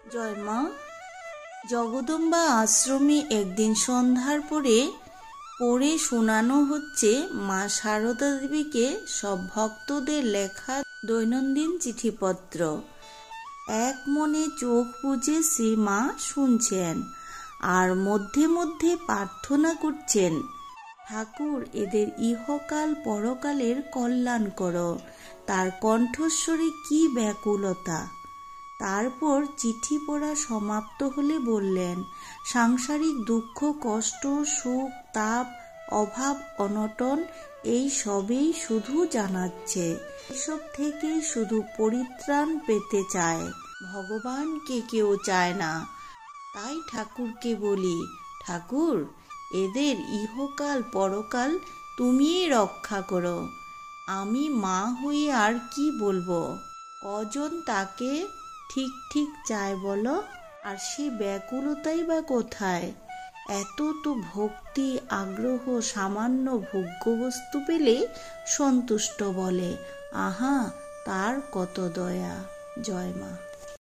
জয় মা। জগদম্বা আশ্রমে একদিন সন্ধ্যার পরে পড়ে শোনানো হচ্ছে মা সারদা দেবীকে সব ভক্তদের লেখা দৈনন্দিন চিঠিপত্র। এক মনে চোখ বুজে শ্রীমা শুনছেন আর মধ্যে মধ্যে প্রার্থনা করছেন, ঠাকুর এদের ইহকাল পরকালের কল্যাণ করো। তার কণ্ঠস্বরে কি ব্যাকুলতা। তারপর চিঠি পড়া সমাপ্ত হলে বললেন, সাংসারিক দুঃখ কষ্ট সুখ তাপ অভাব অনটন এই সবেই শুধু জানাচ্ছে, এসব থেকেই শুধু পরিত্রাণ পেতে চায়, ভগবানকে কেউ চায় না। তাই ঠাকুরকে বলি, ঠাকুর এদের ইহকাল পরকাল তুমিই রক্ষা করো। আমি মা হয়ে আর কি বলবো? কজন তাকে ঠিক ঠিক চায় বলো? আর সে ব্যাকুলতাই বা কোথায়? এত তো ভক্তি আগ্রহ সামান্য ভোগ্যবস্তু পেলে সন্তুষ্ট বলে, আহা তার কত দয়া। জয় মা।